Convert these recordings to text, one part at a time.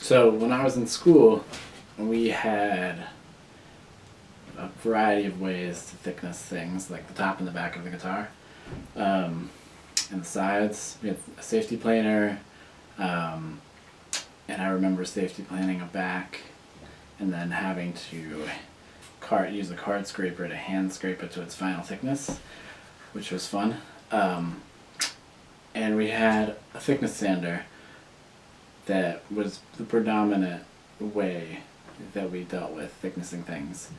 So when I was in school, we had a variety of ways to thickness things, like the top and the back of the guitar, and the sides. We had a safety planer, and I remember safety planing a back, and then having to use a card scraper to hand scrape it to its final thickness, which was fun. And we had a thickness sander that was the predominant way that we dealt with thicknessing things.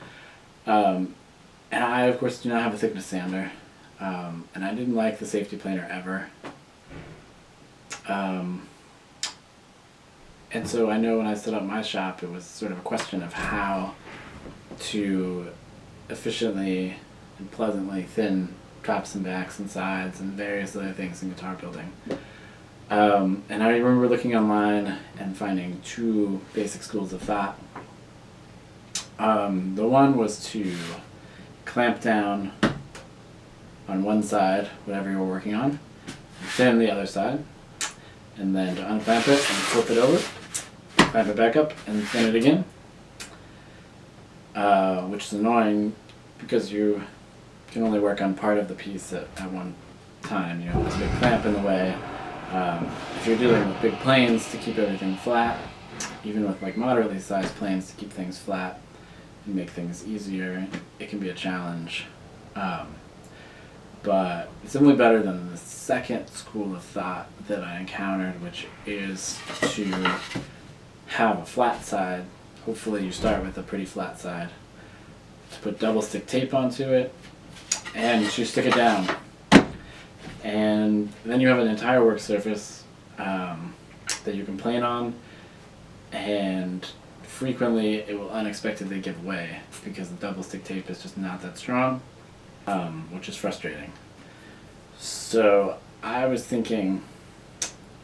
And I, of course, do not have a thickness sander, and I didn't like the safety planer ever. And so I know when I set up my shop, it was sort of a question of how to efficiently and pleasantly thin tops and backs and sides and various other things in guitar building. And I remember looking online and finding two basic schools of thought. The one was to clamp down on one side, whatever you were working on, thin the other side, and then to unclamp it and flip it over, clamp it back up, and thin it again. Which is annoying because you can only work on part of the piece at one time. You have this big clamp in the way. If you're dealing with big planes to keep everything flat, even with like moderately sized planes to keep things flat and make things easier, it can be a challenge. But it's simply better than the second school of thought that I encountered, which is to have a flat side. Hopefully you start with a pretty flat side. To put double stick tape onto it and to stick it down. And then you have an entire work surface that you can plane on, and frequently it will unexpectedly give way because the double stick tape is just not that strong, which is frustrating. So I was thinking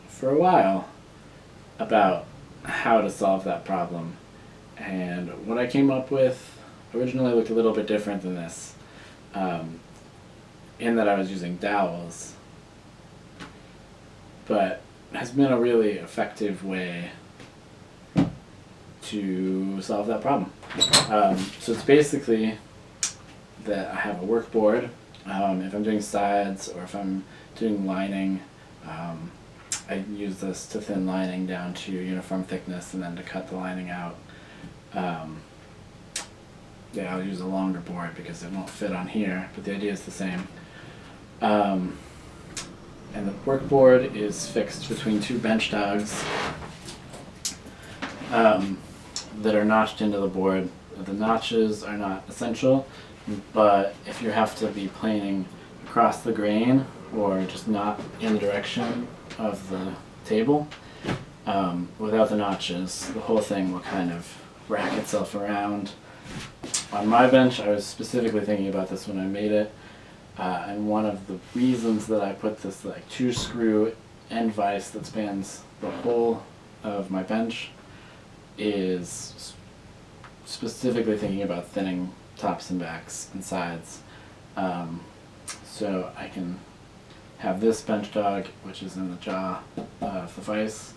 for a while about how to solve that problem, and what I came up with originally looked a little bit different than this, in that I was using dowels, but has been a really effective way to solve that problem. So it's basically that I have a work board. If I'm doing sides or if I'm doing lining, I use this to thin lining down to uniform thickness and then to cut the lining out. Yeah, I'll use a longer board because it won't fit on here, but the idea is the same. And the work board is fixed between two bench dogs that are notched into the board. The notches are not essential, but if you have to be planing across the grain or just not in the direction of the table, without the notches, the whole thing will kind of rack itself around. On my bench, I was specifically thinking about this when I made it, and one of the reasons that I put this like 2-screw end vise that spans the whole of my bench is specifically thinking about thinning tops and backs and sides. So I can have this bench dog, which is in the jaw of the vise,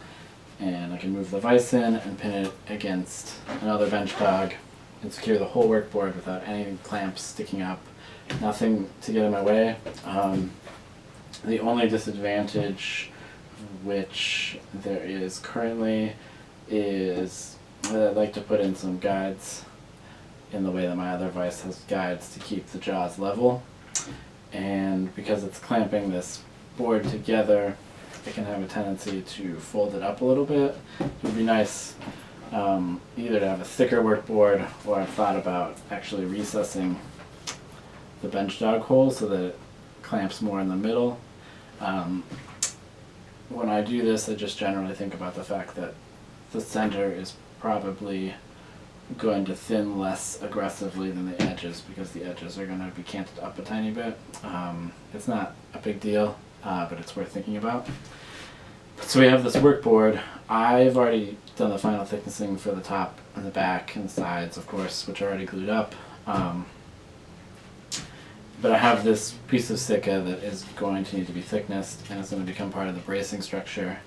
and I can move the vise in and pin it against another bench dog and secure the whole work board without any clamps sticking up, nothing to get in my way. The only disadvantage which there is currently is that I'd like to put in some guides in the way that my other vise has guides to keep the jaws level. And because it's clamping this board together, it can have a tendency to fold it up a little bit. It would be nice either to have a thicker work board, or I've thought about actually recessing the bench dog hole so that it clamps more in the middle. When I do this, I just generally think about the fact that the center is probably going to thin less aggressively than the edges because the edges are going to be canted up a tiny bit. It's not a big deal, but it's worth thinking about. So we have this work board. I've already done the final thicknessing for the top and the back and the sides, of course, which are already glued up. But I have this piece of Sitka that is going to need to be thicknessed, and it's going to become part of the bracing structure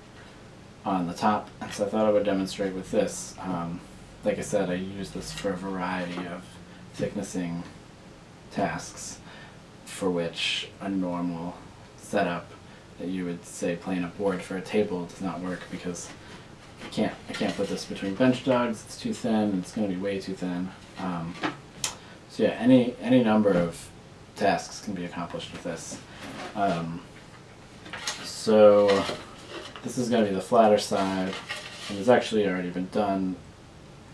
on the top, and so I thought I would demonstrate with this. Like I said, I use this for a variety of thicknessing tasks for which a normal setup that you would say plane a board for a table does not work, because I can't put this between bench dogs. It's too thin. It's going to be way too thin. So yeah, any number of tasks can be accomplished with this. So this is going to be the flatter side, and it's actually already been done.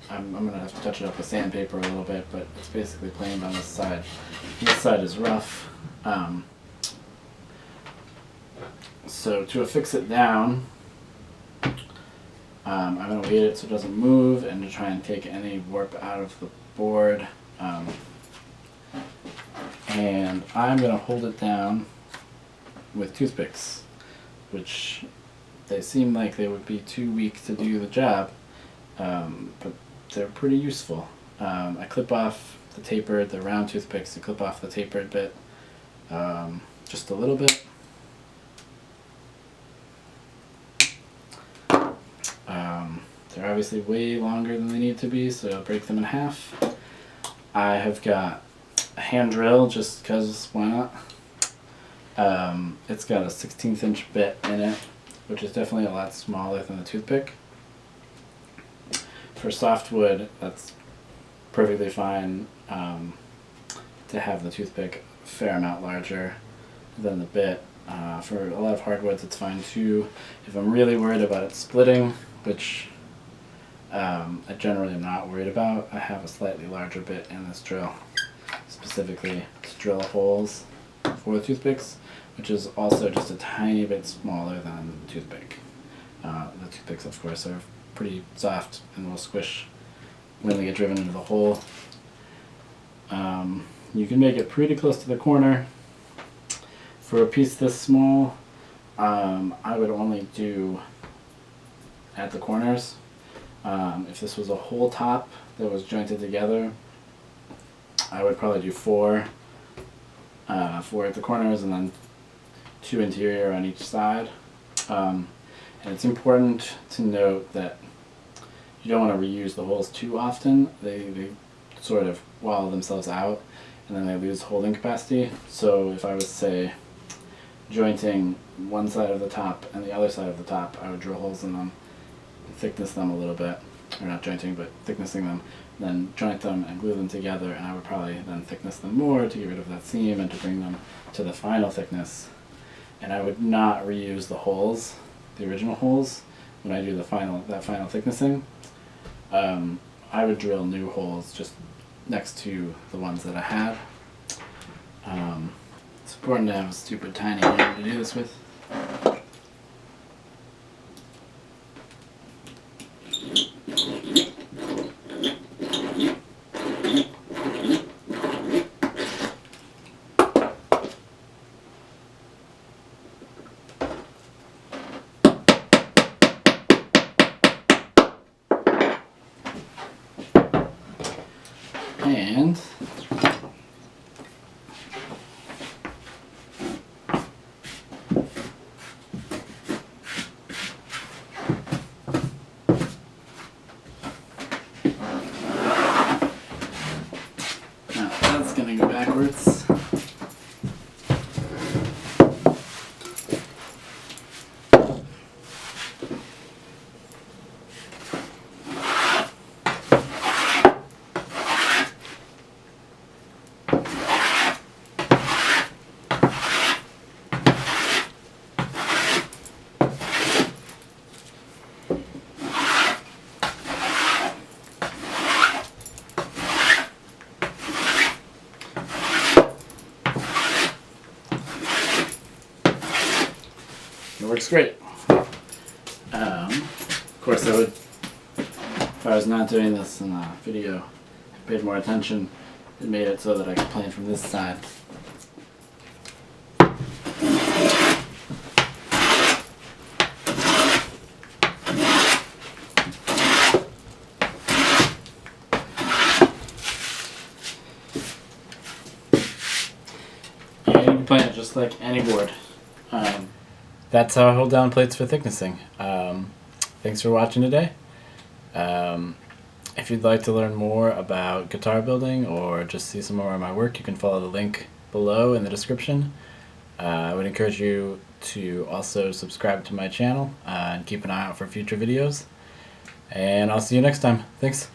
I'm going to have to touch it up with sandpaper a little bit, but it's basically planed on this side. This side is rough. So to affix it down, I'm going to weight it so it doesn't move, and to try and take any warp out of the board. And I'm going to hold it down with toothpicks, which they seem like they would be too weak to do the job, but they're pretty useful. I clip off the tapered, the round toothpicks, to clip off the tapered bit, just a little bit. They're obviously way longer than they need to be, so I'll break them in half. I have got a hand drill, just because why not? It's got a 16th inch bit in it, which is definitely a lot smaller than the toothpick. For softwood, that's perfectly fine to have the toothpick a fair amount larger than the bit. For a lot of hardwoods, it's fine too. If I'm really worried about it splitting, which I generally am not worried about, I have a slightly larger bit in this drill, specifically to drill holes for the toothpicks, which is also just a tiny bit smaller than the toothpick. The toothpicks, of course, are pretty soft and will squish when they get driven into the hole. You can make it pretty close to the corner. For a piece this small, I would only do at the corners. If this was a whole top that was jointed together, I would probably do four at the corners and then 2 interior on each side. And it's important to note that you don't want to reuse the holes too often. They sort of wallow themselves out, and then they lose holding capacity. So if I was, say, jointing one side of the top and the other side of the top, I would drill holes in them, thickness them a little bit, or not jointing, but thicknessing them, then joint them and glue them together, and I would probably then thickness them more to get rid of that seam and to bring them to the final thickness. And I would not reuse the holes, the original holes, when I do that final thicknessing. I would drill new holes just next to the ones that I had. It's important to have a stupid tiny hand to do this with. And now that's going to go backwards. It works great. Of course, I would, if I was not doing this in the video, I paid more attention, it made it so that I could plane from this side. And you can plane it just like any board. That's how I hold down plates for thicknessing. thanks for watching today. If you'd like to learn more about guitar building or just see some more of my work, you can follow the link below in the description. I would encourage you to also subscribe to my channel and keep an eye out for future videos. And I'll see you next time. Thanks.